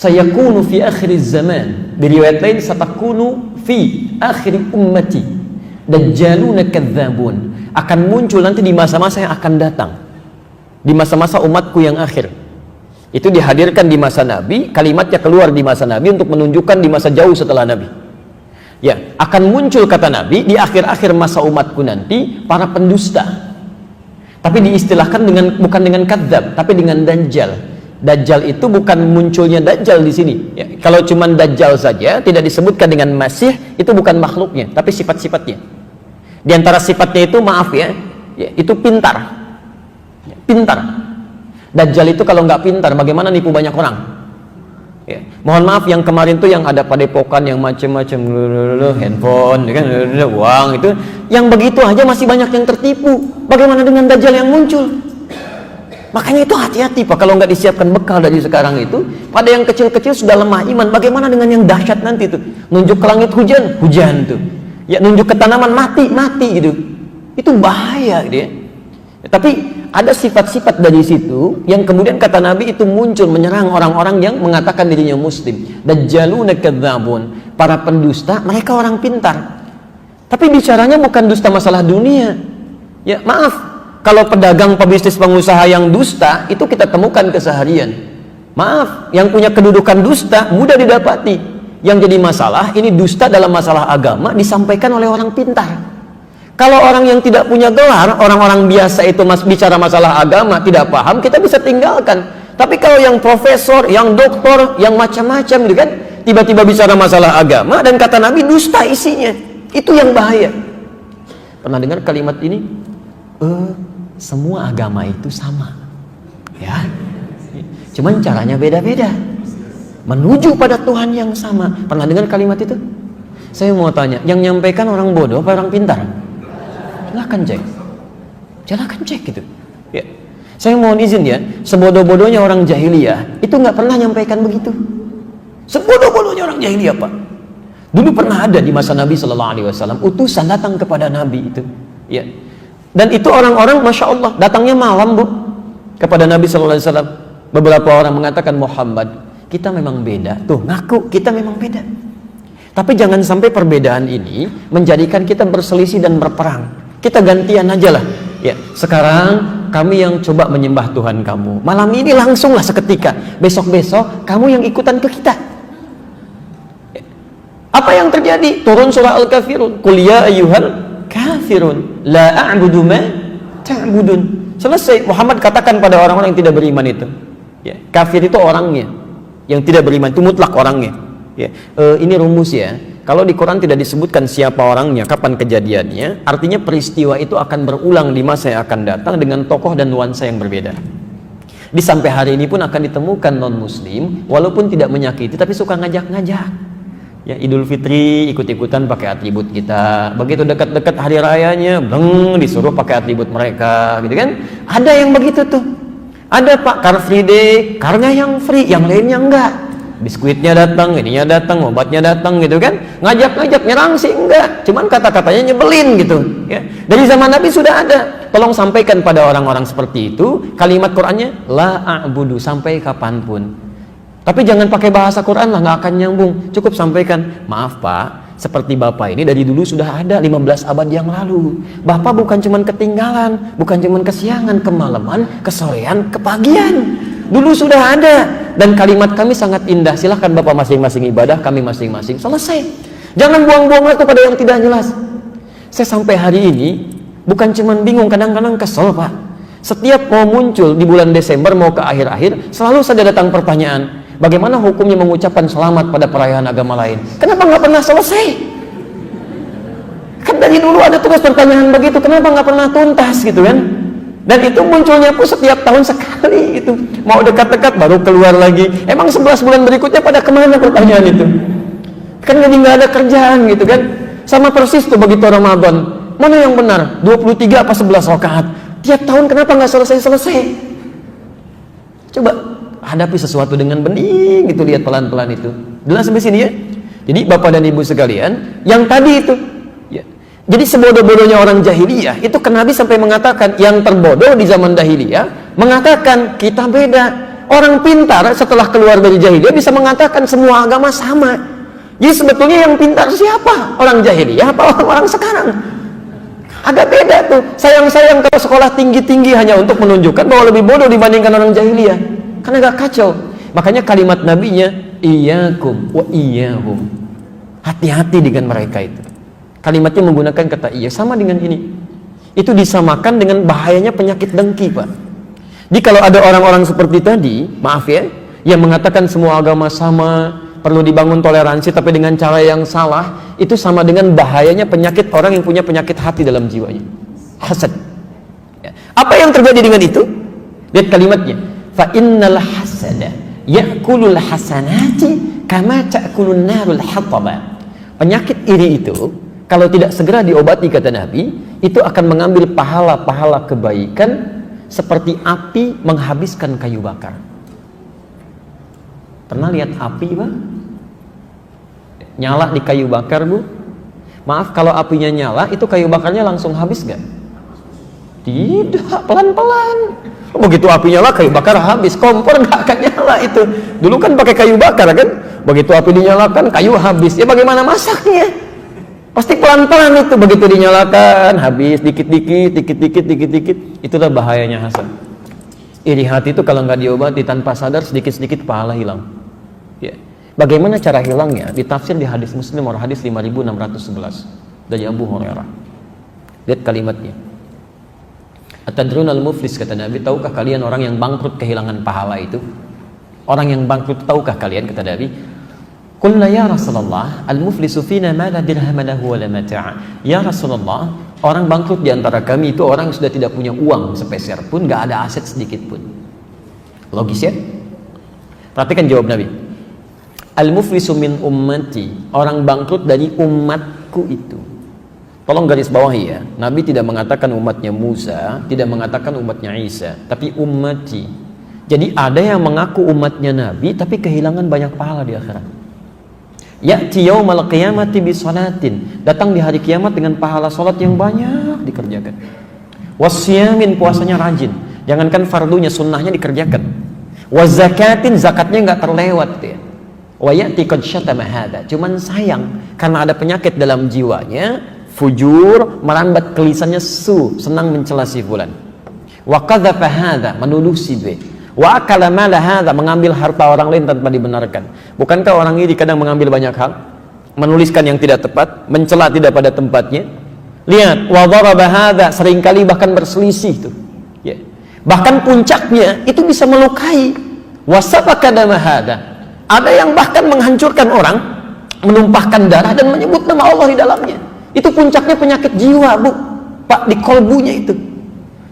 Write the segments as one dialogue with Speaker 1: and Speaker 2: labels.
Speaker 1: sayakunu fi akhiriz zaman. Di riwayat lain satakunu fi akhir ummati dajjaluna kadzabun. Akan muncul nanti di masa-masa yang akan datang, di masa-masa umatku yang akhir. Itu dihadirkan di masa Nabi, kalimatnya keluar di masa Nabi untuk menunjukkan di masa jauh setelah Nabi. Ya, akan muncul kata Nabi di akhir-akhir masa umatku nanti para pendusta. Tapi diistilahkan dengan bukan dengan kadzab, tapi dengan dajjal. Dajjal itu bukan munculnya dajjal di sini. Ya, kalau cuma dajjal saja tidak disebutkan dengan masih, itu bukan makhluknya, tapi sifat-sifatnya. Di antara sifatnya itu maaf ya, itu pintar. Ya, pintar. Dajjal itu kalau nggak pintar, bagaimana nipu banyak orang? Ya. Mohon maaf yang kemarin tuh yang ada padepokan yang macam-macam, handphone, kan, uang itu, yang begitu aja masih banyak yang tertipu. Bagaimana dengan Dajjal yang muncul? Makanya itu hati-hati Pak, kalau nggak disiapkan bekal dari sekarang itu, pada yang kecil-kecil sudah lemah iman, bagaimana dengan yang dahsyat nanti tuh? Nunjuk ke langit hujan, hujan tuh. Ya nunjuk ke tanaman mati gitu. Itu bahaya gitu ya. Tapi ada sifat-sifat dari situ yang kemudian kata Nabi itu muncul menyerang orang-orang yang mengatakan dirinya muslim. Dajjaluna kadzabun, para pendusta, mereka orang pintar. Tapi bicaranya bukan dusta masalah dunia. Ya, maaf, kalau pedagang, pebisnis, pengusaha yang dusta itu kita temukan keseharian. Maaf, yang punya kedudukan dusta mudah didapati. Yang jadi masalah ini dusta dalam masalah agama disampaikan oleh orang pintar. Kalau orang yang tidak punya gelar, orang-orang biasa itu bicara masalah agama, tidak paham, kita bisa tinggalkan. Tapi kalau yang profesor, yang doktor, yang macam-macam gitu kan, tiba-tiba bicara masalah agama, dan kata Nabi dusta isinya, itu yang bahaya. Pernah dengar kalimat ini? Semua agama itu sama. Ya, cuman caranya beda-beda. Menuju pada Tuhan yang sama. Pernah dengar kalimat itu? Saya mau tanya, yang nyampaikan orang bodoh apa orang pintar? Silahkan cek gitu ya. Saya mohon izin ya, sebodoh-bodohnya orang jahiliyah itu nggak pernah nyampaikan begitu. Sebodoh-bodohnya orang jahiliyah Pak. Dulu pernah ada di masa Nabi SAW utusan datang kepada Nabi itu ya. Dan itu orang-orang Masya Allah datangnya malam Bu kepada Nabi SAW. Beberapa orang mengatakan, Muhammad, kita memang beda. Tuh ngaku kita memang beda. Tapi jangan sampai perbedaan ini menjadikan kita berselisih dan berperang. Kita gantian aja lah. Ya, sekarang kami yang coba menyembah Tuhan kamu. Malam ini langsunglah seketika. Besok-besok kamu yang ikutan ke kita. Ya. Apa yang terjadi? Turun surah Al-Kafirun. Qul ya ayyuhal kafirun la a'budu ma ta'budun. Selesai. Muhammad katakan pada orang-orang yang tidak beriman itu. Ya, kafir itu orangnya. Yang tidak beriman itu mutlak orangnya. Ya, ini rumus ya. Kalau di Quran tidak disebutkan siapa orangnya, kapan kejadiannya, artinya peristiwa itu akan berulang di masa yang akan datang dengan tokoh dan nuansa yang berbeda. Di sampai hari ini pun akan ditemukan non-muslim, walaupun tidak menyakiti, tapi suka ngajak-ngajak. Ya, Idul Fitri ikut-ikutan pakai atribut kita. Begitu dekat-dekat hari rayanya, disuruh pakai atribut mereka, gitu kan? Ada yang begitu tuh. Ada Pak, Car Free Day, karnya yang free, yang lainnya enggak. Biskuitnya datang, ininya datang, obatnya datang gitu kan. Ngajak-ngajak, nyerang sih enggak, cuman kata-katanya nyebelin gitu ya. Dari zaman Nabi sudah ada. Tolong sampaikan pada orang-orang seperti itu kalimat Qur'annya la a'budu, sampai kapanpun. Tapi jangan pakai bahasa Quran lah, nggak akan nyambung. Cukup sampaikan, maaf Pak, seperti Bapak ini dari dulu sudah ada 15 abad yang lalu. Bapak bukan cuman ketinggalan, bukan cuman kesiangan, kemalaman, kesorean, kepagian. Dulu sudah ada, dan kalimat kami sangat indah. Silahkan Bapak masing-masing ibadah, kami masing-masing. Selesai. Jangan buang-buang waktu pada yang tidak jelas. Saya sampai hari ini bukan cuman bingung, kadang-kadang kesel Pak. Setiap mau muncul di bulan Desember mau ke akhir-akhir, selalu saja datang pertanyaan, bagaimana hukumnya mengucapkan selamat pada perayaan agama lain? Kenapa nggak pernah selesai? Kan dari dulu ada terus pertanyaan begitu, kenapa nggak pernah tuntas gitu kan? Dan itu munculnya pun setiap tahun sekali gitu. Mau dekat-dekat baru keluar lagi. Emang 11 bulan berikutnya pada kemana pertanyaan itu? Kan jadi nggak ada kerjaan gitu kan. Sama persis tuh begitu Ramadan. Mana yang benar? 23 apa 11 rakaat? Tiap tahun kenapa nggak selesai-selesai? Coba hadapi sesuatu dengan bening gitu, lihat pelan-pelan itu. Jelas sampai sini ya? Jadi Bapak dan Ibu sekalian, yang tadi itu jadi sebodoh-bodohnya orang jahiliyah itu Nabi sampai mengatakan yang terbodoh di zaman jahiliyah mengatakan kita beda. orang pintar setelah keluar dari jahiliyah bisa mengatakan semua agama sama. Jadi sebetulnya yang pintar siapa? Orang jahiliyah apa orang-orang sekarang? Agak beda tuh. Sayang-sayang kalau sekolah tinggi-tinggi hanya untuk menunjukkan bahwa lebih bodoh dibandingkan orang jahiliyah. Kan agak kacau. Makanya kalimat nabinya, iyyakum wa iyyahum. Hati-hati dengan mereka itu. Kalimatnya menggunakan kata iya, sama dengan ini. Itu disamakan dengan bahayanya penyakit dengki, Pak. Jadi kalau ada orang-orang seperti tadi, maaf ya, yang mengatakan semua agama sama, perlu dibangun toleransi tapi dengan cara yang salah, itu sama dengan bahayanya penyakit orang yang punya penyakit hati dalam jiwanya, hasad. Ya. Apa yang terjadi dengan itu? Lihat kalimatnya, fa innal hasada ya'kulul hasanati kama ta'kulun narul hataba. Penyakit iri itu kalau tidak segera diobati, kata Nabi, itu akan mengambil pahala-pahala kebaikan seperti api menghabiskan kayu bakar. Pernah lihat api, Pak? Nyala di kayu bakar, Bu? Maaf, kalau apinya nyala, itu kayu bakarnya langsung habis gak? Tidak, pelan-pelan. Begitu api nyala, kayu bakar habis. Kompor gak akan nyala itu. Dulu kan pakai kayu bakar kan? Begitu api dinyalakan, kayu habis. Ya bagaimana masaknya? Pasti pelan-pelan itu. Begitu dinyalakan, habis dikit-dikit, dikit-dikit, dikit-dikit. Itulah bahayanya hasad. Iri hati itu kalau nggak diobati tanpa sadar, sedikit-sedikit pahala hilang. Ya. Bagaimana cara hilangnya? Ditafsir di hadis Muslim, hadis 5611 dari Abu Hurairah. Lihat kalimatnya. Atadrunal muflis, kata Nabi, tahukah kalian orang yang bangkrut kehilangan pahala itu? Orang yang bangkrut tahukah kalian, kata Nabi? Qulna ya Rasulullah, al-muflisu fina ma la dirham lahu wa la mata'a. Ya Rasulullah, orang bangkrut di antara kami itu orang yang sudah tidak punya uang sepeser pun, enggak ada aset sedikit pun. Logis ya? Perhatikan jawab Nabi. Al-muflisu min ummati, orang bangkrut dari umatku itu. Tolong garis bawahi ya, Nabi tidak mengatakan umatnya Musa, tidak mengatakan umatnya Isa, tapi ummati. Jadi ada yang mengaku umatnya Nabi tapi kehilangan banyak pahala di akhirat. Ya'ti yaumal qiyamati bi salatin, datang di hari kiamat dengan pahala salat yang banyak dikerjakan. Wasyamin, puasanya rajin, jangankan fardunya, sunnahnya dikerjakan. Wazakatin, zakatnya enggak terlewat ya. Wa ya'ti qad syatama hada, cuman sayang karena ada penyakit dalam jiwanya, fujur, merambat ke lisannya senang mencela si fulan. Wa qadzafa hada, menuduh si B. Wa akala mala hadza, mengambil harta orang lain tanpa dibenarkan. Bukankah orang ini kadang mengambil banyak hal, menuliskan yang tidak tepat, mencela tidak pada tempatnya? Lihat, wa daraba hadza, seringkali bahkan berselisih tuh. Ya. Bahkan puncaknya itu bisa melukai. Wa safaka dama hadza. Ada yang bahkan menghancurkan orang, menumpahkan darah dan menyebut nama Allah di dalamnya. Itu puncaknya penyakit jiwa, Bu. Pak, di kolbunya itu.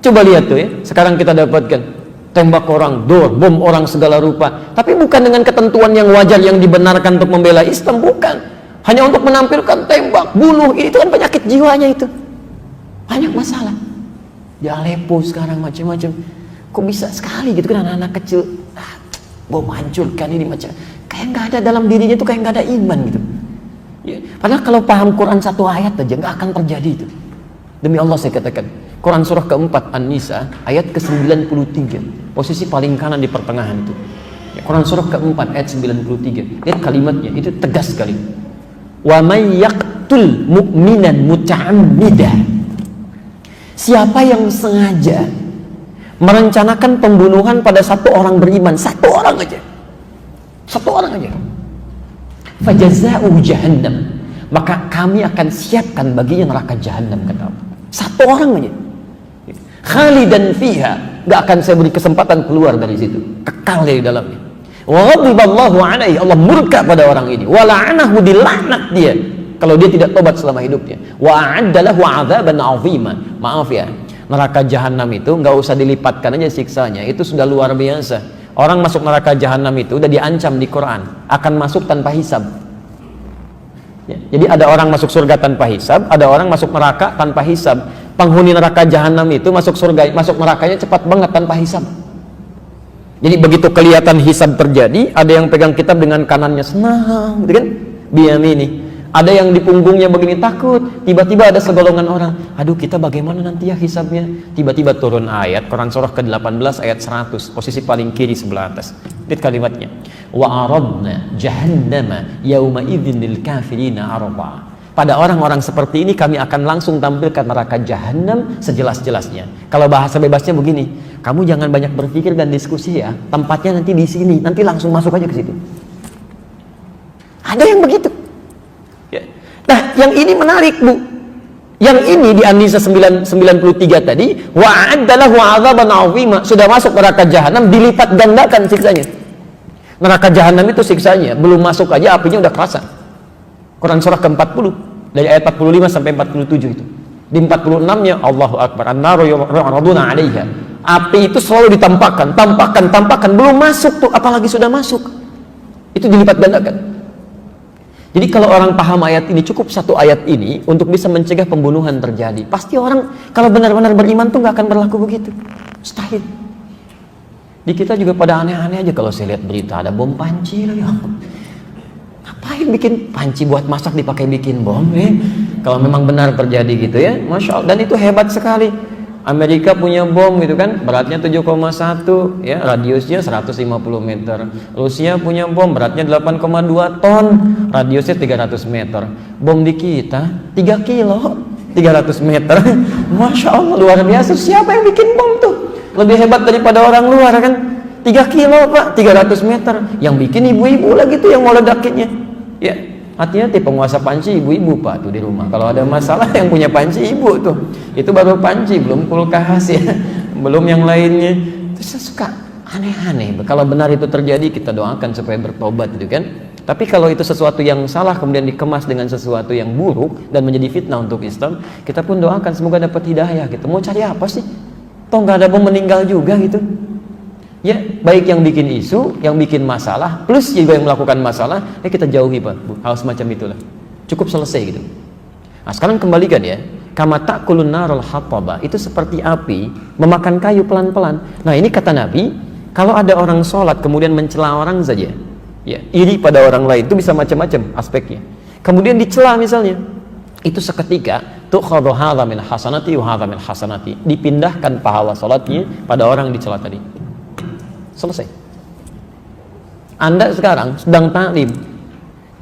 Speaker 1: Coba lihat tuh ya, sekarang kita dapatkan tembak orang, bom orang segala rupa, tapi bukan dengan ketentuan yang wajar yang dibenarkan untuk membela Islam, bukan. Hanya untuk menampilkan tembak, bunuh, itu kan penyakit jiwanya itu. Banyak masalah. Di Aleppo sekarang macam-macam. Kok bisa sekali gitu kan anak-anak kecil, bom hancurkan ini macam, kayak nggak ada dalam dirinya itu, kayak nggak ada iman gitu. Ya. Padahal kalau paham Quran satu ayat aja nggak akan terjadi itu. Demi Allah saya katakan, Quran surah keempat An-Nisa ayat ke-93, posisi paling kanan di pertengahan itu. Ya, Quran surah keempat ayat 93. Lihat kalimatnya, itu tegas sekali. Wa may yaqtul mu'minan muta'ammidan. Siapa yang sengaja merencanakan pembunuhan pada satu orang beriman, satu orang aja. Fajaza'uhu jahannam. Maka kami akan siapkan baginya neraka jahannam, kata Allah. Satu orang aja. Khalidan fiha, gak akan saya beri kesempatan keluar dari situ, kekal di dalamnya. Wa ghadiballahu alaihi, Allah murka pada orang ini. Wa la'anahu, dilaknat dia kalau dia tidak tobat selama hidupnya. Wa a'adda lahu 'adzaban 'azima. Maaf ya, neraka jahanam itu nggak usah dilipatkan aja siksanya, itu sudah luar biasa. Orang masuk neraka jahanam itu udah diancam di Quran, akan masuk tanpa hisab. Ya, jadi ada orang masuk surga tanpa hisab, ada orang masuk neraka tanpa hisab. Penghuni neraka jahanam itu masuk surga, masuk nerakanya cepat banget tanpa hisab. Jadi begitu kelihatan hisab terjadi, ada yang pegang kitab dengan kanannya senang, gitu kan? Biyamini. Ada yang di punggungnya begini takut, tiba-tiba ada segolongan orang, aduh kita bagaimana nanti ya hisabnya? Tiba-tiba turun ayat, Quran surah ke-18 ayat 100, posisi paling kiri sebelah atas. Lihat kalimatnya. Wa aradna jahannama yauma idzin lil kafirina arda. Pada orang-orang seperti ini kami akan langsung tampilkan neraka jahanam sejelas-jelasnya. Kalau bahasa bebasnya begini, kamu jangan banyak berpikir dan diskusi ya, tempatnya nanti di sini, nanti langsung masuk aja ke situ. Ada yang begitu. Ya. Nah, yang ini menarik, Bu. Yang ini di An-Nisa 93 tadi, wa'adda lahu 'adzaban 'azima, sudah masuk neraka jahanam, dilipat gandakan siksanya. Neraka jahanam itu siksanya, belum masuk aja apinya udah kerasa. Quran surah ke-40 dari ayat 45 sampai 47 itu. Di 46-nya Allahu Akbar, an-naru yu'raduna 'alaiha. Api itu selalu ditampakkan, tampakkan, belum masuk tuh, apalagi sudah masuk. Itu dilipat gandakan. Jadi kalau orang paham ayat ini, cukup satu ayat ini untuk bisa mencegah pembunuhan terjadi. Pasti orang kalau benar-benar beriman tuh nggak akan berlaku begitu. Mustahil. Di kita juga pada aneh-aneh aja kalau saya lihat berita ada bom panci lagi. Ngapain bikin panci buat masak dipakai bikin bom? Kalau memang benar terjadi gitu ya, Masya Allah. Dan itu hebat sekali. Amerika punya bom gitu kan, beratnya 7,1 ya, radiusnya 150 meter. Rusia punya bom beratnya 8,2 ton, radiusnya 300 meter. Bom di kita 3 kilo 300 meter. Masya Allah, luar biasa. Siapa yang bikin bom tuh? Lebih hebat daripada orang luar kan. 3 kilo Pak, 300 meter. Yang bikin ibu-ibu lagi tuh yang mau ledakinnya. Ya, hati-hati penguasa panci ibu-ibu Pak tuh di rumah. Kalau ada masalah yang punya panci ibu tuh. Itu baru panci, belum kulkas ya. Belum yang lainnya. Terus saya suka aneh-aneh. Kalau benar itu terjadi, kita doakan supaya bertobat gitu kan. Tapi kalau itu sesuatu yang salah kemudian dikemas dengan sesuatu yang buruk dan menjadi fitnah untuk Islam, kita pun doakan semoga dapat hidayah gitu. Mau cari apa sih? Toh nggak ada bom meninggal juga gitu. Ya, baik yang bikin isu, yang bikin masalah, plus juga yang melakukan masalah, ya kita jauhi Pak, hal semacam itulah. Cukup selesai gitu. Nah, sekarang kembalikan ya, kama ta'kulun narul hataba, itu seperti api memakan kayu pelan-pelan. Nah, ini kata Nabi, kalau ada orang sholat kemudian mencela orang saja, ya, iri pada orang lain, itu bisa macam-macam aspeknya. Kemudian dicela misalnya, itu seketika tu'khadhu hadza min hasanati wa hadza min hasanati, dipindahkan pahala sholatnya pada orang yang dicela tadi. Selesai. Anda sekarang sedang taklim,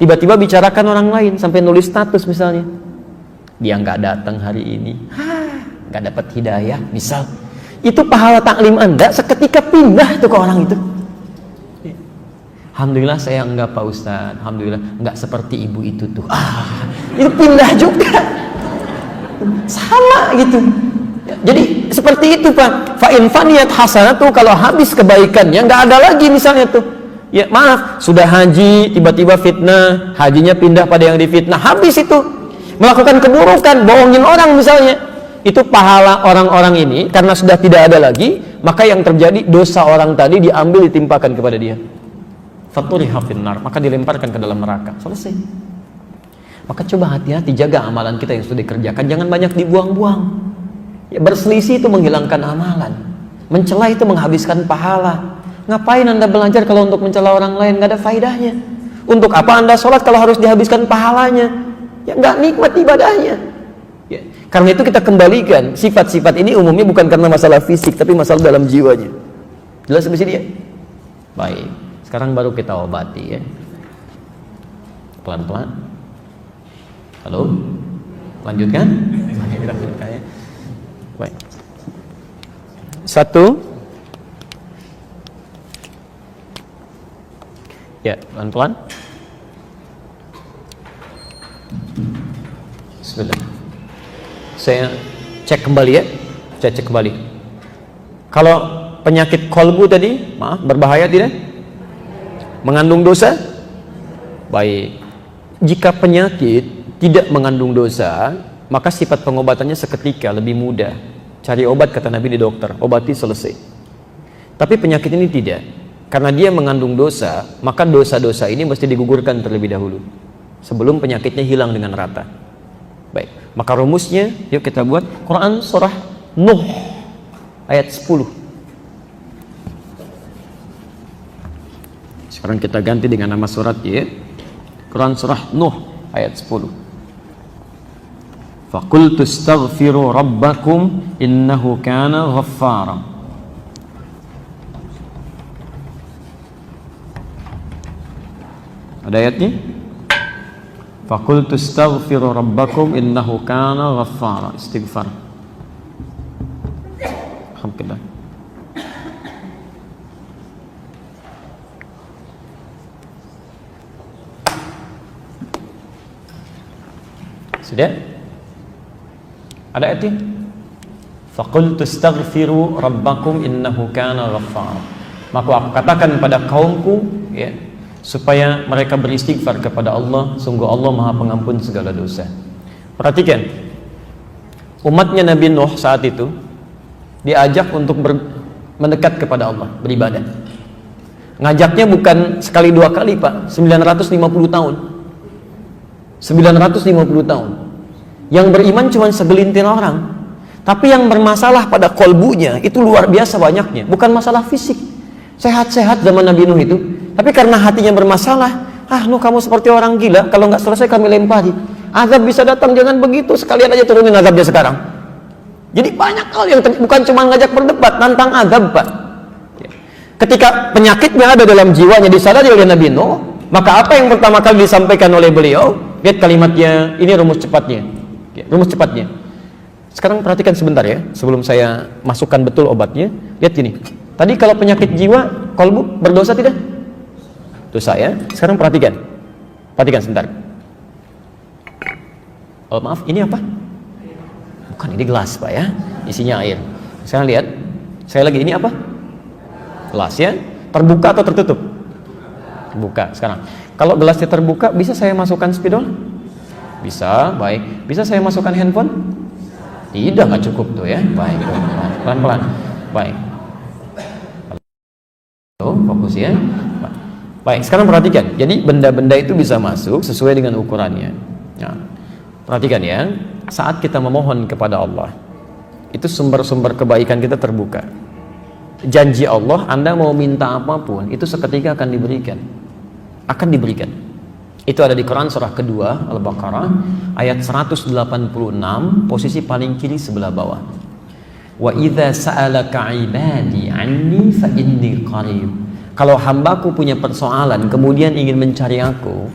Speaker 1: tiba-tiba bicarakan orang lain sampai nulis status misalnya, dia nggak datang hari ini, nggak dapat hidayah, misal, itu pahala taklim Anda seketika pindah tuh ke orang itu. Alhamdulillah saya enggak Pak Ustadz, alhamdulillah nggak seperti ibu itu tuh. Itu pindah juga, sama gitu. Jadi seperti itu Pak. Fa'in faniyat hasanatu, kalau habis kebaikannya nggak ada lagi misalnya tuh. Ya maaf, sudah haji tiba-tiba fitnah, hajinya pindah pada yang difitnah, habis itu. Melakukan keburukan, bohongin orang misalnya. Itu pahala orang-orang ini karena sudah tidak ada lagi, maka yang terjadi dosa orang tadi diambil ditimpakan kepada dia. Faturiha finnar, maka dilemparkan ke dalam neraka. Selesai. Maka coba hati-hati jaga amalan kita yang sudah dikerjakan, jangan banyak dibuang-buang. Ya, berselisih itu menghilangkan amalan, mencela itu menghabiskan pahala. Ngapain Anda belajar kalau untuk mencela orang lain? Nggak ada faedahnya. Untuk apa Anda sholat kalau harus dihabiskan pahalanya? Ya nggak nikmat ibadahnya. Ya, karena itu kita kembalikan sifat-sifat ini umumnya bukan karena masalah fisik, tapi masalah dalam jiwanya. Jelas sampai sini ya? Baik, sekarang baru kita obati ya. Pelan-pelan. Halo? Lanjutkan? Kita lanjutkan ya. Baik. 1. Ya, pelan-pelan. Bismillah. Saya cek kembali ya. Saya cek kembali. Kalau penyakit kolbu tadi, maaf, berbahaya tidak? Mengandung dosa? Baik. Jika penyakit tidak mengandung dosa, maka sifat pengobatannya seketika, lebih mudah. Cari obat kata Nabi di dokter, obati selesai. Tapi penyakit ini tidak. Karena dia mengandung dosa, maka dosa-dosa ini mesti digugurkan terlebih dahulu sebelum penyakitnya hilang dengan rata. Baik, maka rumusnya yuk kita buat. Quran surah Nuh ayat 10. Sekarang kita ganti dengan nama surat ya. Quran surah Nuh ayat 10. Faqultu astaghfiru rabbakum innahu kana ghaffara. Ada ayatnya? Faqultu astaghfiru rabbakum innahu kana ghaffara. Istighfar. Alhamdulillah. Sudah? Ada ayatnya? Faqultu astaghfiru rabbakum innahu kana ghaffara. Maka aku katakan pada kaumku, ya, supaya mereka beristighfar kepada Allah, sungguh Allah Maha Pengampun segala dosa. Perhatikan, umatnya Nabi Nuh saat itu diajak untuk mendekat kepada Allah, beribadah. Ngajaknya bukan sekali dua kali, Pak, 950 tahun. 950 tahun. Yang beriman cuma segelintir orang, tapi yang bermasalah pada kolbunya itu luar biasa banyaknya. Bukan masalah fisik, sehat-sehat zaman Nabi Nuh itu, tapi karena hatinya bermasalah. Nuh, kamu seperti orang gila, kalau nggak selesai kami lempari. Azab bisa datang, jangan begitu, sekalian aja turunin azabnya sekarang. Jadi banyak hal yang bukan cuma ngajak berdebat, nantang azab, Pak. Ketika penyakitnya ada dalam jiwanya disadari oleh Nabi Nuh, maka apa yang pertama kali disampaikan oleh beliau? Lihat kalimatnya, ini rumus cepatnya. Rumus cepatnya. Sekarang perhatikan sebentar ya, sebelum saya masukkan betul obatnya. Lihat gini. Tadi kalau penyakit jiwa, kolbu berdosa tidak? Dosa ya. Sekarang perhatikan. Perhatikan sebentar. Oh, maaf, ini apa? Bukan, ini gelas, Pak ya. Isinya air. Sekarang lihat. Saya lagi, ini apa? Gelas ya. Terbuka atau tertutup? Terbuka. Sekarang, kalau gelasnya terbuka, bisa saya masukkan spidol? Bisa, baik. Bisa saya masukkan handphone? Tidak, nggak cukup tuh ya. Baik, pelan-pelan. Baik. Tuh, fokus ya. Baik, sekarang perhatikan. Jadi benda-benda itu bisa masuk sesuai dengan ukurannya. Nah, perhatikan ya. Saat kita memohon kepada Allah, itu sumber-sumber kebaikan kita terbuka. Janji Allah, Anda mau minta apapun, itu seketika akan diberikan. Akan diberikan. Itu ada di Quran surah kedua Al-Baqarah ayat 186, posisi paling kiri sebelah bawah. Wa idza sa'alaka 'ibadi 'anni fa inni qarib. Kalau hambaku punya persoalan kemudian ingin mencari aku,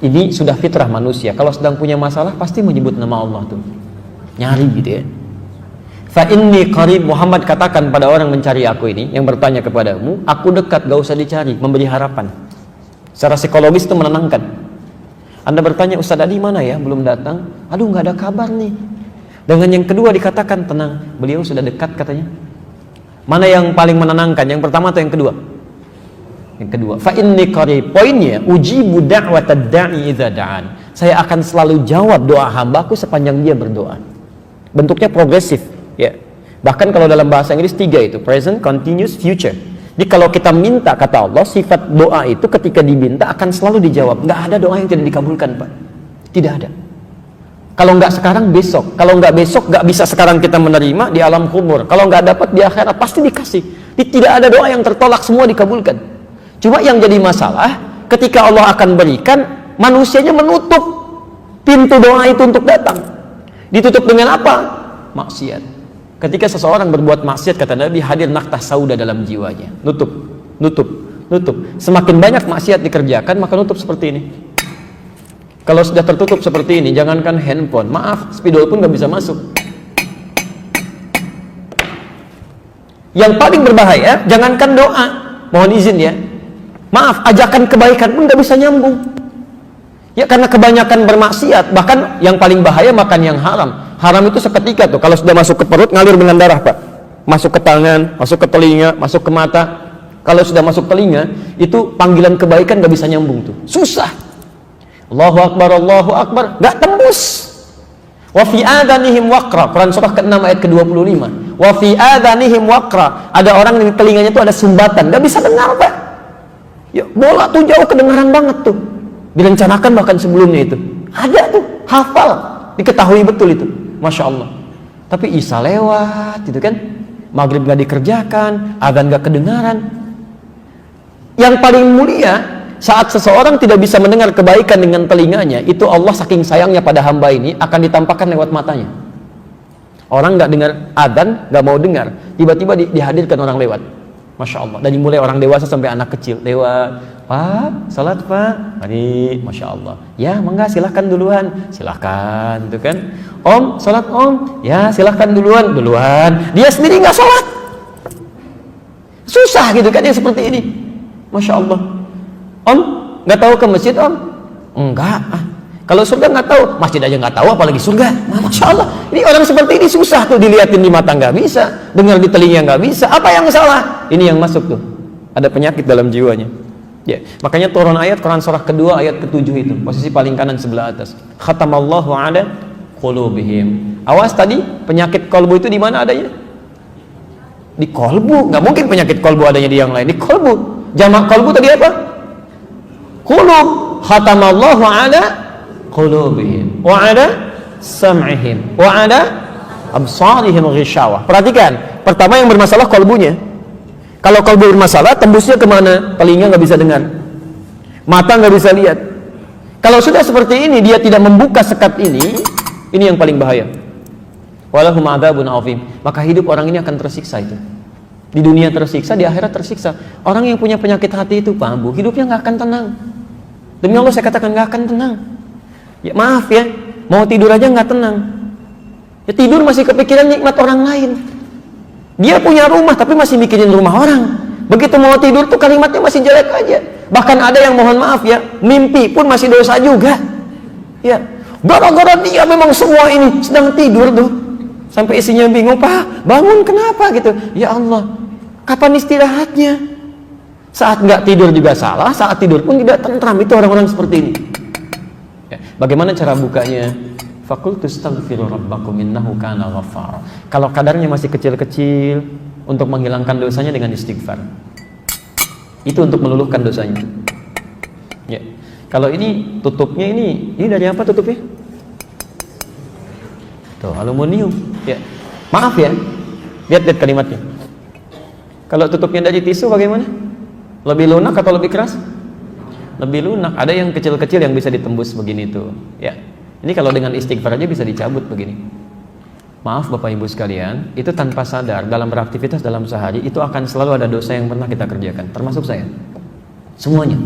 Speaker 1: ini sudah fitrah manusia. Kalau sedang punya masalah pasti menyebut nama Allah tuh. Nyari gitu ya. Fa inni qarib, Muhammad katakan pada orang mencari aku ini, yang bertanya kepadamu, aku dekat, gak usah dicari, memberi harapan. Secara psikologis itu menenangkan. Anda bertanya, Ustaz Adi mana ya? Belum datang. Aduh, nggak ada kabar nih. Dengan yang kedua dikatakan tenang, beliau sudah dekat katanya. Mana yang paling menenangkan? Yang pertama atau yang kedua? Yang kedua. Fa inni qarib. Poinnya, ujibu da'watad da'i idza da'an. Saya akan selalu jawab doa hambaku sepanjang dia berdoa. Bentuknya progresif, ya. Bahkan kalau dalam bahasa Inggris 3 itu, present, continuous, future. Jadi kalau kita minta, kata Allah, sifat doa itu ketika diminta akan selalu dijawab. Nggak ada doa yang tidak dikabulkan, Pak. Tidak ada. Kalau nggak sekarang, besok. Kalau nggak besok, nggak bisa sekarang kita menerima di alam kubur. Kalau nggak dapat di akhirat, pasti dikasih. Jadi tidak ada doa yang tertolak, semua dikabulkan. Cuma yang jadi masalah, ketika Allah akan berikan, manusianya menutup pintu doa itu untuk datang. Ditutup dengan apa? Maksiat. Ketika seseorang berbuat maksiat, kata Nabi, hadir naktah sauda dalam jiwanya. Nutup, nutup, nutup. Semakin banyak maksiat dikerjakan, maka nutup seperti ini. Kalau sudah tertutup seperti ini, jangankan handphone, maaf, spidol pun nggak bisa masuk. Yang paling berbahaya, jangankan doa, mohon izin ya, maaf, ajakan kebaikan pun nggak bisa nyambung. Ya karena kebanyakan bermaksiat, bahkan yang paling bahaya makan yang haram. Haram itu seketika tuh, kalau sudah masuk ke perut ngalir dengan darah, Pak. Masuk ke tangan, masuk ke telinga, masuk ke mata. Kalau sudah masuk telinga, itu panggilan kebaikan gak bisa nyambung tuh. Susah. Allahu Akbar, gak tembus. Wa fi adhanihim waqra, Quran surah ke-6 ayat ke-25. Wa fi adhanihim waqra, ada orang di telinganya tuh ada sumbatan, gak bisa dengar, Pak. Ya, bola tuh jauh kedengaran banget tuh. Direncanakan bahkan sebelumnya itu. Ada tuh, hafal, diketahui betul itu. Masya Allah. Tapi Isya lewat gitu kan, maghrib gak dikerjakan, adzan gak kedengaran. Yang paling mulia saat seseorang tidak bisa mendengar kebaikan dengan telinganya, itu Allah saking sayangnya pada hamba ini akan ditampakkan lewat matanya. Orang nggak dengar adzan, nggak mau dengar, tiba-tiba dihadirkan orang lewat. Masya Allah. Dari mulai orang dewasa sampai anak kecil lewat. Pak, salat Pak. Mari, Masya Allah. Ya, mangga silahkan duluan. Silahkan, gitu kan. Om, salat Om. Ya, silahkan duluan. Dia sendiri nggak salat. Susah gitu kan yang seperti ini. Masya Allah. Om, nggak tahu ke masjid Om? Enggak. Kalau surga nggak tahu, masjid aja nggak tahu, apalagi surga. Masya Allah. Ini orang seperti ini susah tuh, dilihatin di mata nggak bisa, dengar di telinga nggak bisa. Apa yang salah? Ini yang masuk tuh. Ada penyakit dalam jiwanya. Ya, makanya turun ayat Quran surah kedua ayat ke-7 itu, posisi paling kanan sebelah atas. Khatamallahu ala qulubihim. Awas tadi, penyakit kolbu itu di mana adanya? Di kolbu. Nggak mungkin penyakit kolbu adanya di yang lain. Di kolbu. Jamak kolbu tadi apa? Qulub. Khatamallahu ala qulubihim wa ala sam'ihim wa ala absarihim ghishawah. Perhatikan, pertama yang bermasalah kolbunya. Kalau kolbu bermasalah, tembusnya kemana? Telinga nggak bisa dengar, mata nggak bisa lihat. Kalau sudah seperti ini, dia tidak membuka sekat ini yang paling bahaya. Walahum adzabun azim. Maka hidup orang ini akan tersiksa itu. Di dunia tersiksa, di akhirat tersiksa. Orang yang punya penyakit hati itu, Pak Bu, hidupnya nggak akan tenang. Demi Allah saya katakan nggak akan tenang. Ya maaf ya, mau tidur aja nggak tenang. Ya tidur masih kepikiran nikmat orang lain. Dia punya rumah tapi masih mikirin rumah orang. Begitu mau tidur tuh kalimatnya masih jelek aja. Bahkan ada yang mohon maaf ya, mimpi pun masih dosa juga. Ya, gara-gara dia memang semua ini sedang tidur tuh. Sampai isinya bingung, Pak, bangun kenapa gitu? Ya Allah, kapan istirahatnya? Saat nggak tidur juga salah, saat tidur pun tidak tentram. Itu orang-orang seperti ini. Ya, bagaimana cara bukanya? Fakultu astaghfiru rabbakum innahu kana ghaffar. Kalau kadarnya masih kecil-kecil, untuk menghilangkan dosanya dengan istighfar. Itu untuk meluluhkan dosanya. Ya. Kalau ini tutupnya ini dari apa tutupnya? Tuh, aluminium. Ya. Maaf ya. Lihat kalimatnya. Kalau tutupnya dari tisu bagaimana? Lebih lunak atau lebih keras? Lebih lunak. Ada yang kecil-kecil yang bisa ditembus begini tuh. Ya. Ini kalau dengan istighfar aja bisa dicabut begini. Maaf Bapak Ibu sekalian, itu tanpa sadar dalam beraktivitas dalam sehari itu akan selalu ada dosa yang pernah kita kerjakan, termasuk saya. Semuanya.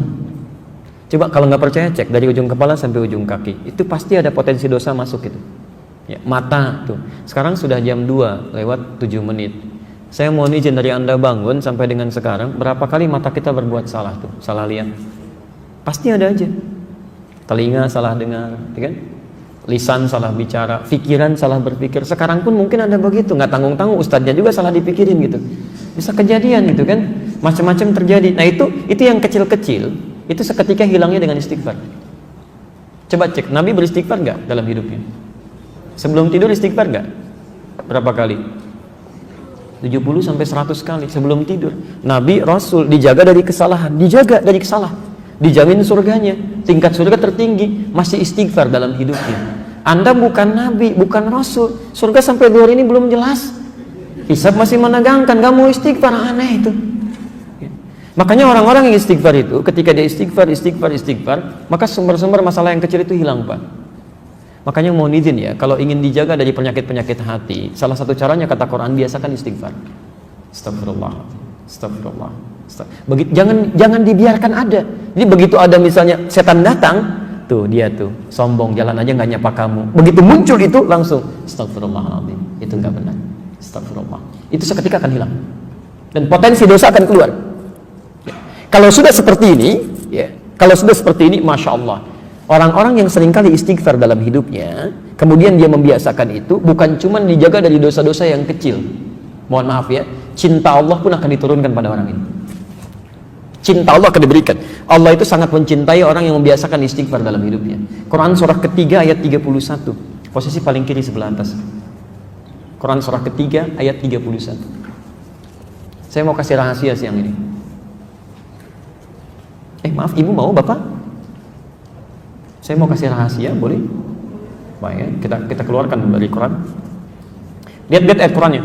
Speaker 1: Coba kalau nggak percaya cek dari ujung kepala sampai ujung kaki, itu pasti ada potensi dosa masuk itu. Ya, mata tuh. Sekarang sudah jam 2 lewat 7 menit. Saya mohon izin dari Anda bangun sampai dengan sekarang, berapa kali mata kita berbuat salah tuh, salah lihat. Pasti ada aja. Telinga salah dengar, ya kan? Lisan salah bicara, pikiran salah berpikir. Sekarang pun mungkin ada begitu, nggak tanggung-tanggung ustadznya juga salah dipikirin gitu. Bisa kejadian gitu kan, macam-macam terjadi. Nah itu yang kecil-kecil, itu seketika hilangnya dengan istighfar. Coba cek, Nabi beristighfar nggak dalam hidupnya? Sebelum tidur istighfar nggak? Berapa kali? 70 sampai 100 kali sebelum tidur. Nabi Rasul dijaga dari kesalahan, dijamin surganya, tingkat surga tertinggi, masih istighfar dalam hidupnya. Anda bukan Nabi, bukan Rasul, surga sampai luar ini belum jelas, hisab masih menegangkan, gak mau istighfar, aneh itu. Makanya orang-orang yang istighfar itu, ketika dia istighfar, maka sumber-sumber masalah yang kecil itu hilang, Pak. Makanya mohon izin ya, kalau ingin dijaga dari penyakit-penyakit hati, salah satu caranya kata Quran, biasakan istighfar. Astagfirullah. Jangan dibiarkan ada. Jadi begitu ada misalnya setan datang, tuh dia tuh sombong, jalan aja nggak nyapa kamu. Begitu muncul itu langsung astagfirullahaladzim. Itu nggak benar. Astagfirullah. Itu seketika akan hilang dan potensi dosa akan keluar. Ya. Kalau sudah seperti ini, masya Allah. Orang-orang yang seringkali istighfar dalam hidupnya, kemudian dia membiasakan itu, bukan cuma dijaga dari dosa-dosa yang kecil. Mohon maaf ya, cinta Allah pun akan diturunkan pada orang ini. Cinta Allah akan diberikan. Allah itu sangat mencintai orang yang membiasakan istighfar dalam hidupnya. Quran surah ketiga ayat 31, posisi paling kiri sebelah atas. Quran surah ketiga ayat 31. Saya mau kasih rahasia siang ini. Maaf, ibu mau, bapak? Saya mau kasih rahasia, boleh? Baik, kita keluarkan dari Quran. Lihat ayat Qurannya.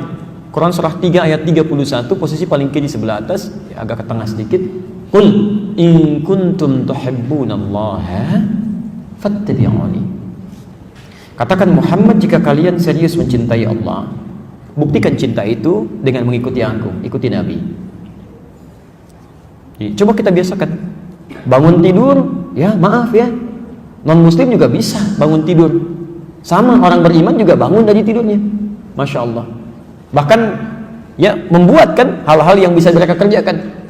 Speaker 1: Quran surah 3 ayat 31, posisi paling kiri sebelah atas, ya, agak ke tengah sedikit. Qul in kuntum tuhibbunallaha fattabi'uni. Katakan Muhammad, jika kalian serius mencintai Allah, buktikan cinta itu dengan mengikuti aku, ikuti Nabi. Coba kita biasakan. Bangun tidur, ya maaf ya, non muslim juga bisa bangun tidur. Sama orang beriman juga bangun dari tidurnya. Masya Allah. Bahkan ya membuat kan hal-hal yang bisa mereka kerjakan.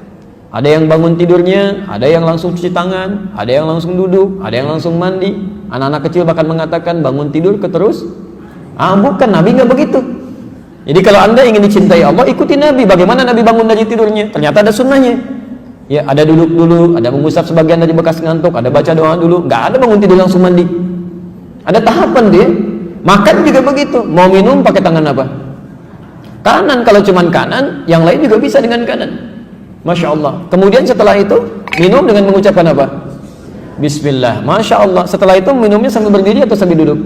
Speaker 1: Ada yang bangun tidurnya, ada yang langsung cuci tangan, ada yang langsung duduk, ada yang langsung mandi. Anak-anak kecil bahkan mengatakan bangun tidur terus. Bukan, Nabi nggak begitu. Jadi kalau Anda ingin dicintai Allah, ikuti Nabi. Bagaimana Nabi bangun dari tidurnya? Ternyata ada sunnahnya. Ya, ada duduk dulu, ada mengusap sebagian dari bekas ngantuk, ada baca doa dulu. Nggak ada bangun tidur langsung mandi. Ada tahapan dia. Makan juga begitu. Mau minum pakai tangan apa? Kanan. Kalau cuman kanan, yang lain juga bisa dengan kanan. Masya Allah. Kemudian setelah itu minum dengan mengucapkan apa? Bismillah. Masya Allah. Setelah itu minumnya sambil berdiri atau sambil duduk?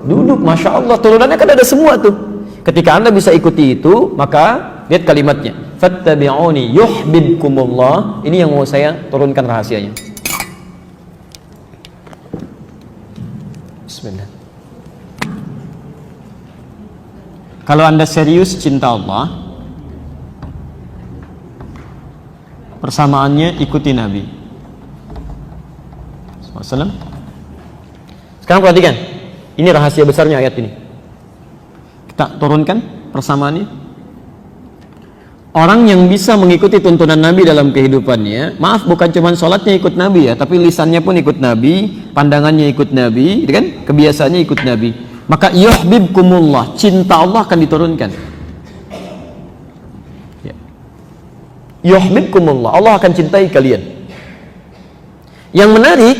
Speaker 1: Duduk. Masya Allah. Turunannya kan ada semua tuh. Ketika Anda bisa ikuti itu, maka lihat kalimatnya. Fattabi'uni yuhibbukumullah. Ini yang mau saya turunkan rahasianya. Bismillah. Kalau Anda serius cinta Allah, persamaannya ikuti Nabi SAW. Sekarang perhatikan, ini rahasia besarnya ayat ini. Kita turunkan persamaannya. Orang yang bisa mengikuti tuntunan Nabi dalam kehidupannya, maaf, bukan cuma sholatnya ikut Nabi ya, tapi lisannya pun ikut Nabi, pandangannya ikut Nabi, kan? Kebiasaannya ikut Nabi. Maka yuhibbukumullah, cinta Allah akan diturunkan. Yuhibbukumullah, Allah akan cintai kalian. Yang menarik,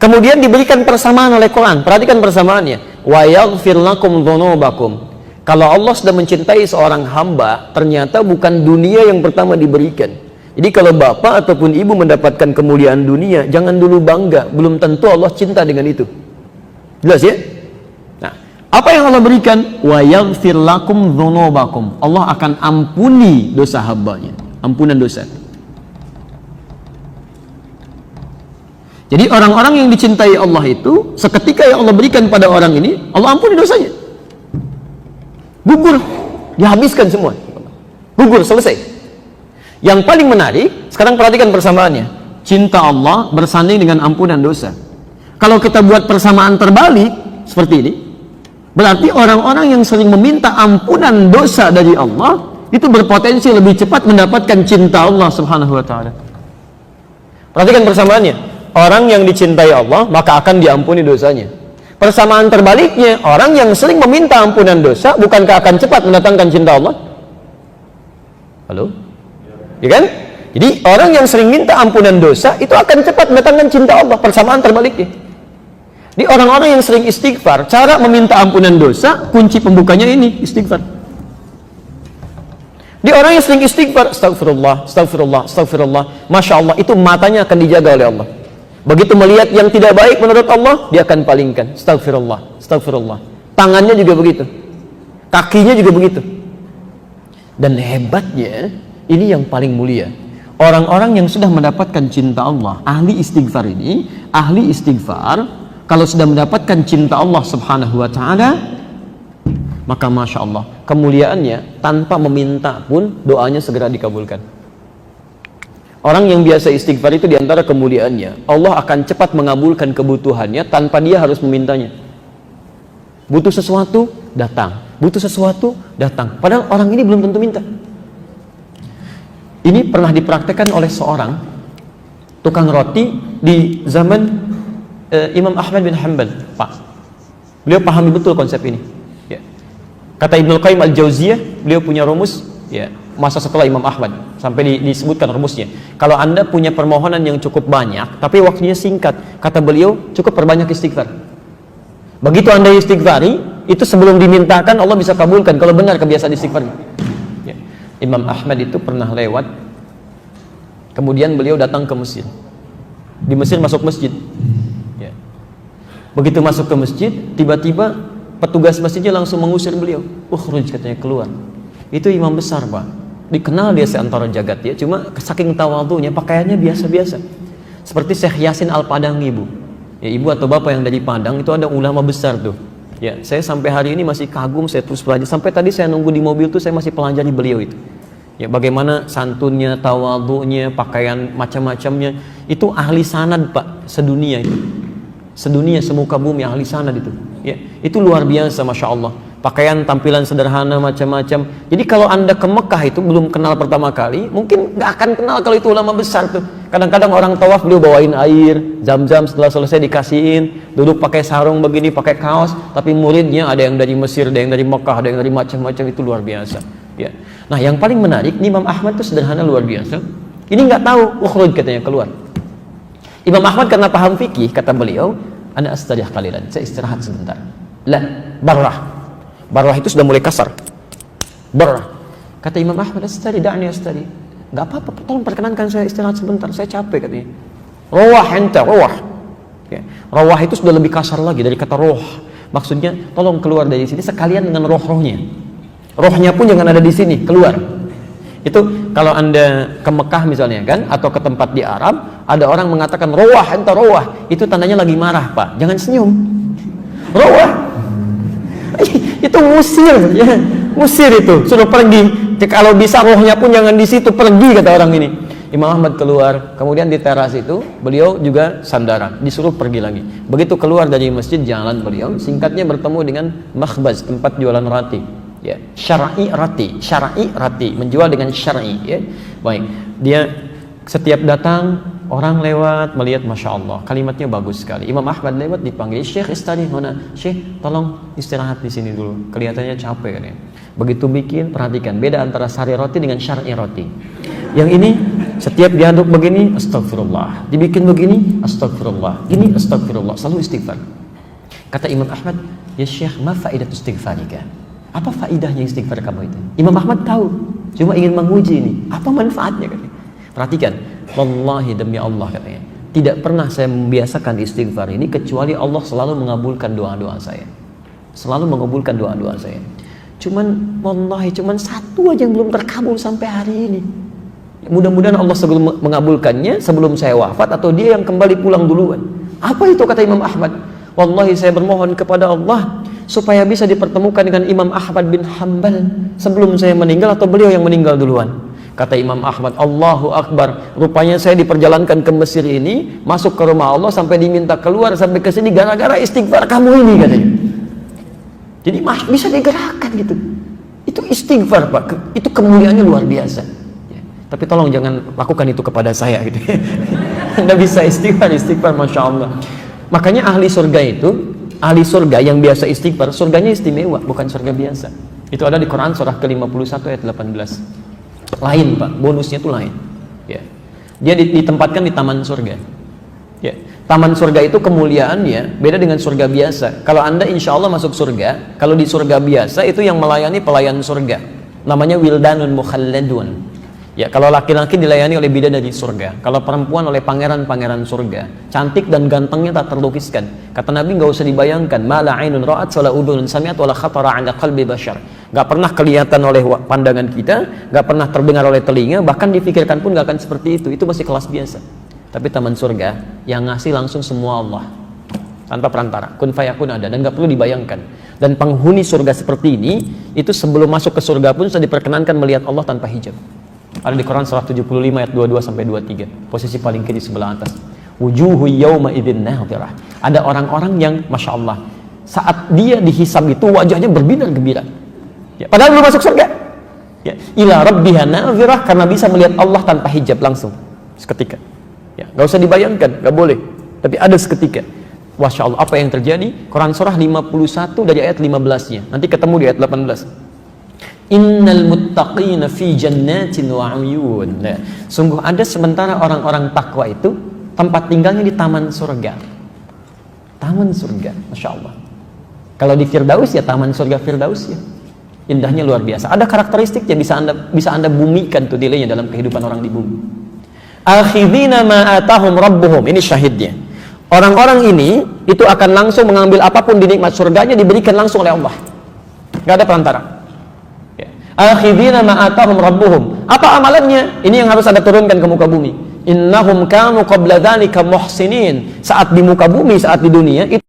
Speaker 1: kemudian diberikan persamaan oleh Quran. Perhatikan persamaannya. Wa yaghfir lakum dzunubakum. Kalau Allah sudah mencintai seorang hamba, ternyata bukan dunia yang pertama diberikan. Jadi kalau bapak ataupun ibu mendapatkan kemuliaan dunia, jangan dulu bangga. Belum tentu Allah cinta dengan itu. Jelas ya? Nah, apa yang Allah berikan? Wa yaghfir lakum dzunubakum. Allah akan ampuni dosa hambanya. Ampunan dosa. Jadi orang-orang yang dicintai Allah itu, seketika yang Allah berikan pada orang ini, Allah ampuni dosanya. Gugur, dihabiskan semua. Gugur, selesai. Yang paling menarik, sekarang perhatikan persamaannya. Cinta Allah bersanding dengan ampunan dosa. Kalau kita buat persamaan terbalik seperti ini, berarti orang-orang yang sering meminta ampunan dosa dari Allah itu berpotensi lebih cepat mendapatkan cinta Allah Subhanahu wa ta'ala. Perhatikan persamaannya. Orang yang dicintai Allah, maka akan diampuni dosanya. Persamaan terbaliknya, orang yang sering meminta ampunan dosa, bukankah akan cepat mendatangkan cinta Allah? Halo? Ya kan? Jadi orang yang sering minta ampunan dosa, itu akan cepat mendatangkan cinta Allah. Persamaan terbaliknya. Di orang-orang yang sering istighfar, cara meminta ampunan dosa, kunci pembukanya ini, istighfar. Di orang yang sering istighfar, astagfirullah, astagfirullah, astagfirullah, Masya Allah, itu matanya akan dijaga oleh Allah. Begitu melihat yang tidak baik menurut Allah, dia akan palingkan, astagfirullah, astagfirullah. Tangannya juga begitu, kakinya juga begitu. Dan hebatnya, ini yang paling mulia. Orang-orang yang sudah mendapatkan cinta Allah, ahli istighfar ini, ahli istighfar, kalau sudah mendapatkan cinta Allah Subhanahu wa ta'ala, maka Masya Allah, kemuliaannya tanpa meminta pun doanya segera dikabulkan. Orang yang biasa istighfar itu diantara kemuliaannya, Allah akan cepat mengabulkan kebutuhannya tanpa dia harus memintanya. Butuh sesuatu, datang. Butuh sesuatu, datang. Padahal orang ini belum tentu minta. Ini pernah dipraktekkan oleh seorang tukang roti di zaman Imam Ahmad bin Hanbal. Pak, beliau pahami betul konsep ini. Kata Ibnul Qayyim Al-Jauziyah, beliau punya rumus, ya, masa setelah Imam Ahmad, sampai disebutkan rumusnya. Kalau Anda punya permohonan yang cukup banyak, tapi waktunya singkat, kata beliau, cukup perbanyak istighfar. Begitu Anda istighfari, itu sebelum dimintakan, Allah bisa kabulkan, kalau benar kebiasaan istighfar. Ya. Imam Ahmad itu pernah lewat, kemudian beliau datang ke Mesir. Di Mesir masuk masjid. Ya. Begitu masuk ke masjid, tiba-tiba petugas masjidnya langsung mengusir beliau. Ukhruj, katanya, keluar. Itu imam besar, Pak. dikenal dia seantero jagat ya, cuma saking tawadhunya pakaiannya biasa-biasa. Seperti Syekh Yasin Al-Padangi, Bu. Ya, ibu atau bapak yang dari Padang itu ada ulama besar tuh. Ya, saya sampai hari ini masih kagum, saya terus pelajari. Sampai tadi saya nunggu di mobil tuh saya masih pelajari beliau itu. Ya, bagaimana santunnya, tawadhunya, pakaian macam-macamnya. Itu ahli sanad, Pak, sedunia itu. Sedunia, semuka bumi ahli sanad itu. Ya, itu luar biasa, Masya Allah. Pakaian, tampilan sederhana, macam-macam. Jadi kalau Anda ke Mekah itu belum kenal pertama kali, mungkin nggak akan kenal kalau itu ulama besar tuh. Kadang-kadang orang tawaf beliau bawain air, zam-zam, setelah selesai dikasihin, duduk pakai sarung begini, pakai kaos, tapi muridnya ada yang dari Mesir, ada yang dari Mekah, ada yang dari macam-macam, itu luar biasa. Ya. Nah, yang paling menarik, Imam Ahmad itu sederhana luar biasa. Ini nggak tahu, ukhruj katanya keluar. Imam Ahmad karena paham fikih, kata beliau, ana astarih qalilan, saya istirahat sebentar. La, barrah. Barrah itu sudah mulai kasar. Barrah. Kata Imam Ahmad, astari, da'ni astari. Gak apa-apa, tolong perkenankan saya istirahat sebentar, saya capek katanya. Rawah enta, rawah. Ya. Rawah itu sudah lebih kasar lagi dari kata roh. Maksudnya, tolong keluar dari sini sekalian dengan roh-rohnya. Rohnya pun jangan ada di sini, keluar. Itu kalau Anda ke Mekah misalnya kan, atau ke tempat di Arab, ada orang mengatakan rawah enta, rawah. Itu tandanya lagi marah, Pak. Jangan senyum. Rawah. Itu musir, ya, musir itu, suruh pergi. Kalau bisa rohnya pun jangan di situ, pergi kata orang ini. Imam Ahmad keluar, kemudian di teras itu beliau juga sandaran, disuruh pergi lagi. Begitu keluar dari masjid, jalan beliau, singkatnya bertemu dengan makhbaz, tempat jualan roti. Ya, syar'i roti, menjual dengan syar'i. Ya, baik. Dia setiap datang orang lewat melihat, Masya Allah, kalimatnya bagus sekali. Imam Ahmad lewat dipanggil, Syekh istari mana? Syekh, tolong istirahat di sini dulu. Kelihatannya capek kan ya. Begitu bikin, perhatikan beda antara sari roti dengan syar'i roti. Yang ini setiap diaduk begini, astagfirullah. Dibikin begini, astagfirullah. Ini astagfirullah, selalu istighfar. Kata Imam Ahmad, ya Syekh, ma faidatu istighfarika? Apa faidahnya istighfar kamu itu? Imam Ahmad tahu, cuma ingin menguji ini. Apa manfaatnya katanya? Perhatikan, wallahi demi Allah katanya, tidak pernah saya membiasakan istighfar ini kecuali Allah selalu mengabulkan doa-doa saya. Selalu mengabulkan doa-doa saya. Cuman wallahi cuman satu aja yang belum terkabul sampai hari ini. Mudah-mudahan Allah sebelum mengabulkannya sebelum saya wafat atau dia yang kembali pulang duluan. Apa itu kata Imam Ahmad? Wallahi saya bermohon kepada Allah supaya bisa dipertemukan dengan Imam Ahmad bin Hanbal sebelum saya meninggal atau beliau yang meninggal duluan. Kata Imam Ahmad, Allahu Akbar, rupanya saya diperjalankan ke Mesir ini, masuk ke rumah Allah sampai diminta keluar sampai ke sini gara-gara istighfar kamu ini katanya. Jadi bisa digerakkan gitu. Itu istighfar, Pak. Itu kemuliaannya luar biasa. Ya. Tapi tolong jangan lakukan itu kepada saya gitu. Anda bisa istighfar, Masya Allah. Makanya ahli surga itu, ahli surga yang biasa istighfar, surganya istimewa, bukan surga biasa. Itu ada di Quran surah ke-51 ayat 18. Lain, Pak, bonusnya itu lain. Ya. Dia ditempatkan di taman surga. Ya. Taman surga itu kemuliaannya beda dengan surga biasa. Kalau Anda insya Allah masuk surga, kalau di surga biasa itu yang melayani pelayan surga, namanya wildanun mukhalladun. Ya, kalau laki-laki dilayani oleh bidadari surga, kalau perempuan oleh pangeran-pangeran surga, cantik dan gantengnya tak terlukiskan. Kata Nabi, nggak usah dibayangkan, mala ainun ra'at wala udhunun sami'at wala khatara 'ala qalbi bashar. Nggak pernah kelihatan oleh pandangan kita, nggak pernah terdengar oleh telinga, bahkan difikirkan pun nggak akan seperti itu. Itu masih kelas biasa. Tapi taman surga yang ngasih langsung semua Allah, tanpa perantara, kun fayakun ada, dan nggak perlu dibayangkan. Dan penghuni surga seperti ini, itu sebelum masuk ke surga pun sudah diperkenankan melihat Allah tanpa hijab. Ada di Quran surah 75 ayat 22 sampai 23, posisi paling kiri sebelah atas. Wujuhu yawma idzin nadhirah. Ada orang-orang yang Masya Allah, saat dia dihisab itu wajahnya berbinar gembira. Ya, padahal belum masuk surga. Ya, ila rabbiha nadhirah, karena bisa melihat Allah tanpa hijab langsung seketika. Ya, nggak usah dibayangkan, nggak boleh. Tapi ada seketika. Masya Allah, apa yang terjadi? Quran surah 51 dari ayat 15-nya. Nanti ketemu di ayat 18. Innal muttaqina fi jannatin wa uyun. Nah, sungguh ada sementara orang-orang takwa itu tempat tinggalnya di taman surga. Taman surga, Masya Allah. Kalau di Firdaus ya taman surga Firdaus ya. Indahnya luar biasa. Ada karakteristik yang bisa anda bumikan tuh nilainya dalam kehidupan orang di bumi. Akhidhina ma atahum rabbuhum. Ini syahidnya. Orang-orang ini itu akan langsung mengambil apapun di nikmat surganya, diberikan langsung oleh Allah. Gak ada perantara. Akhidina ma atahum rabbuhum. Apa amalannya? Ini yang harus Anda turunkan ke muka bumi. Innahum kanu qabla dzalika muhsinin. Saat di muka bumi, saat di dunia itu